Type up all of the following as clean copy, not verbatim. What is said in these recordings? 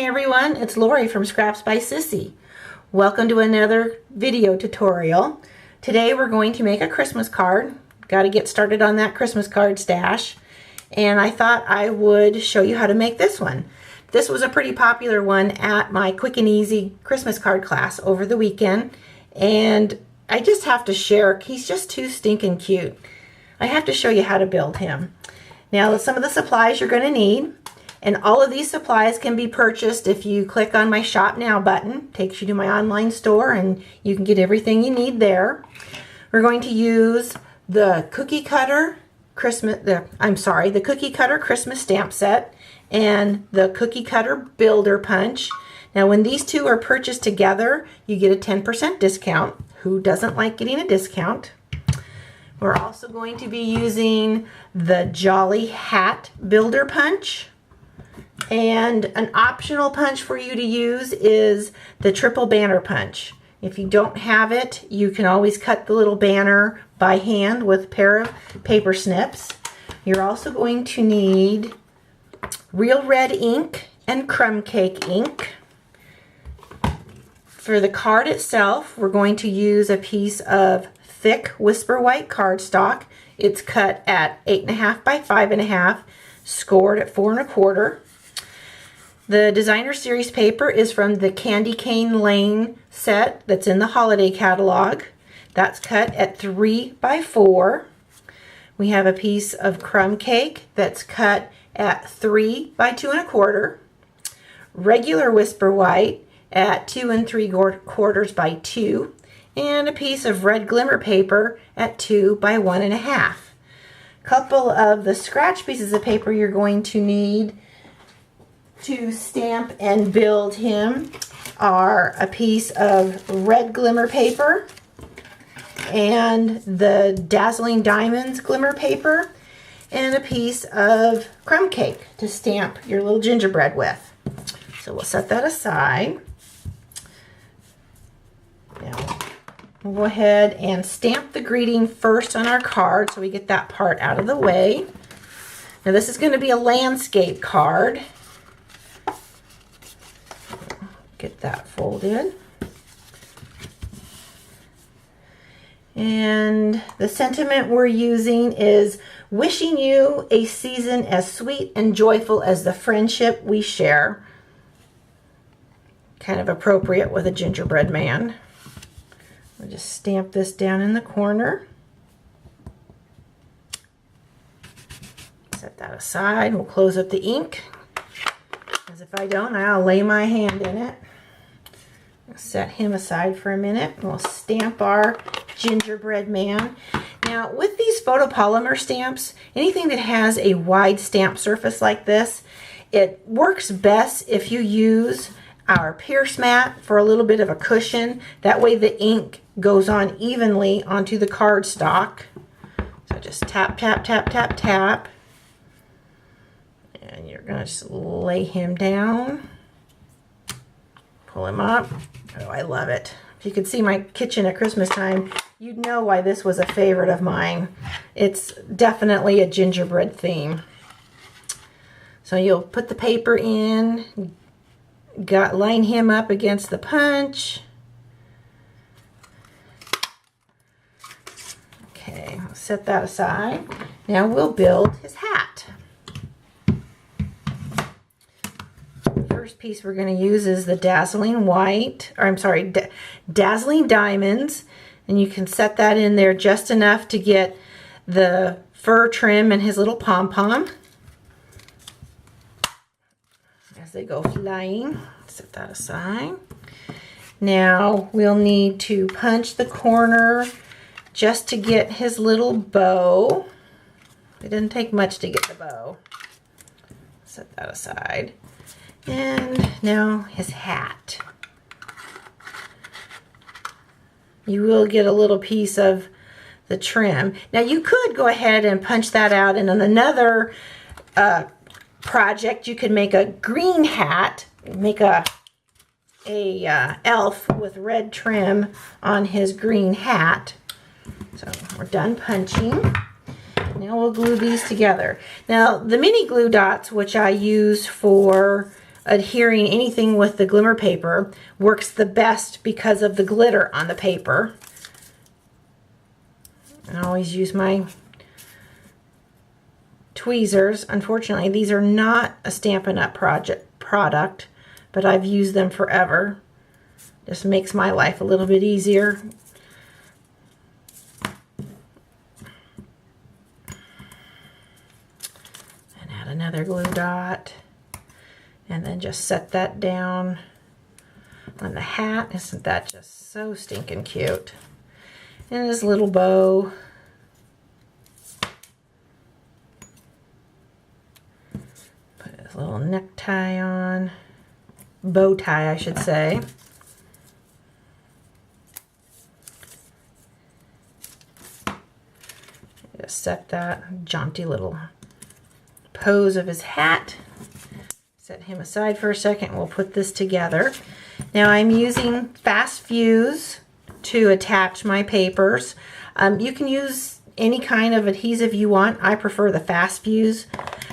everyone, it's Lori from Scraps by Sissy. Welcome to another video tutorial. Today we're going to make a Christmas card. Got to get started on that Christmas card stash. And I thought I would show you how to make this one. This was a pretty popular one at my quick and easy Christmas card class over the weekend. And I just have to share, he's just too stinking cute. I have to show you how to build him. Now some of the supplies you're going to need. And all of these supplies can be purchased if you click on my Shop Now button. Takes you to my online store and you can get everything you need there. We're going to use the Cookie Cutter the Cookie Cutter Christmas stamp set and the Cookie Cutter Builder Punch. Now when these two are purchased together, you get a 10% discount. Who doesn't like getting a discount? We're also going to be using the Jolly Hat Builder Punch. And an optional punch for you to use is the triple banner punch. If you don't have it, you can always cut the little banner by hand with a pair of paper snips. You're also going to need Real Red ink and crumb cake ink. For the card itself, we're going to use a piece of thick Whisper White cardstock. It's cut at 8.5 by 5.5, scored at 4 1/4. The Designer Series paper is from the Candy Cane Lane set that's in the holiday catalog. That's cut at 3 by 4. We have a piece of crumb cake that's cut at 3 by 2 1/4. Regular Whisper White at 2 3/4 by 2. And a piece of red glimmer paper at 2 by 1 1/2. Couple of the scratch pieces of paper you're going to need to stamp and build him are a piece of red glimmer paper and the Dazzling Diamonds glimmer paper and a piece of crumb cake to stamp your little gingerbread with. So we'll set that aside. Now we'll go ahead and stamp the greeting first on our card so we get that part out of the way. Now this is going to be a landscape card. Get that folded. And the sentiment we're using is wishing you a season as sweet and joyful as the friendship we share. Kind of appropriate with a gingerbread man. We'll just stamp this down in the corner. Set that aside. We'll close up the ink. Because if I don't, I'll lay my hand in it. Set him aside for a minute. We'll stamp our gingerbread man. Now with these photopolymer stamps, anything that has a wide stamp surface like this, it works best if you use our Pierce mat for a little bit of a cushion. That way the ink goes on evenly onto the cardstock. So just tap, tap, tap, tap, tap. And you're going to just lay him down. Pull him up. Oh, I love it. If you could see my kitchen at Christmas time, you'd know why this was a favorite of mine. It's definitely a gingerbread theme. So you'll put the paper in, line him up against the punch. Okay, I'll set that aside. Now we'll build his hat. First piece we're going to use is the Dazzling Diamonds, and you can set that in there just enough to get the fur trim and his little pom-pom as they go flying. Set that aside. Now we'll need to punch the corner just to get his little bow. It didn't take much to get the bow. Set that aside. And now his hat. You will get a little piece of the trim. Now you could go ahead and punch that out, and on another project you could make a green hat, make a elf with red trim on his green hat. So we're done punching. Now we'll glue these together. Now the mini glue dots, which I use for adhering anything with the glimmer paper works the best because of the glitter on the paper. I always use my tweezers. Unfortunately, these are not a Stampin' Up! product, but I've used them forever. Just makes my life a little bit easier. And add another glue dot. And then just set that down on the hat. Isn't that just so stinking cute? And this little bow. Put this little necktie on. Bow tie, I should say. Just set that jaunty little pose of his hat. Set him aside for a second. We'll put this together. Now I'm using Fast Fuse to attach my papers. You can use any kind of adhesive you want. I prefer the Fast Fuse.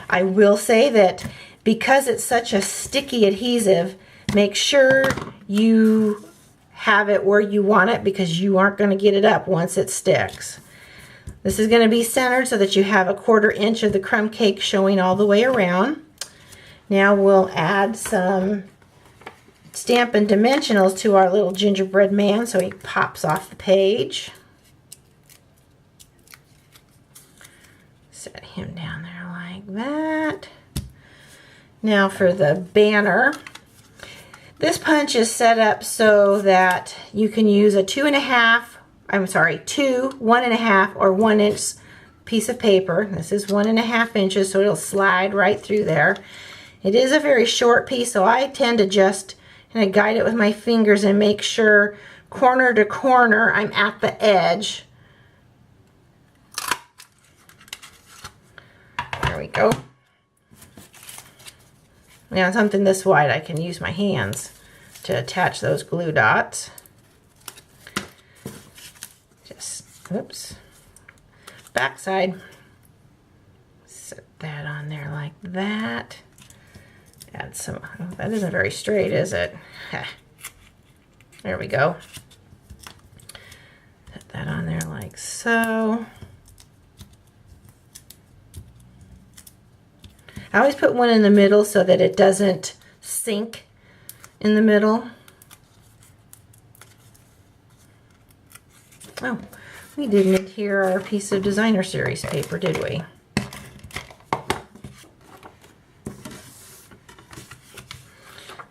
I will say that because it's such a sticky adhesive, make sure you have it where you want it because you aren't going to get it up once it sticks. This is going to be centered so that you have 1/4 inch of the crumb cake showing all the way around. Now we'll add some Stampin' Dimensionals to our little gingerbread man so he pops off the page. Set him down there like that. Now for the banner. This punch is set up so that you can use a 2 1.5 or 1 inch piece of paper. This is 1.5 inches, so it'll slide right through there. It is a very short piece, so I tend to just kind of guide it with my fingers and make sure corner to corner I'm at the edge. There we go. Now something this wide, I can use my hands to attach those glue dots. Just, oops, backside. Set that on there like that. Add some, oh, that isn't very straight, is it? There we go. Put that on there like so. I always put one in the middle so that it doesn't sink in the middle. Oh, we didn't adhere our piece of designer series paper, did we?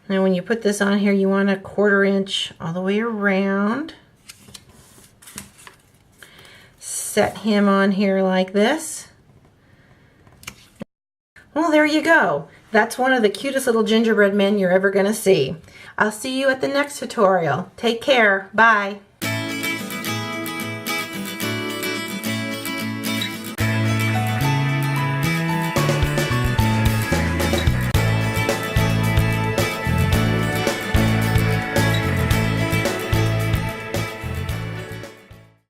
Now when you put this on here, you want 1/4 inch all the way around. Set him on here like this. Well, there you go. That's one of the cutest little gingerbread men you're ever going to see. I'll see you at the next tutorial. Take care. Bye.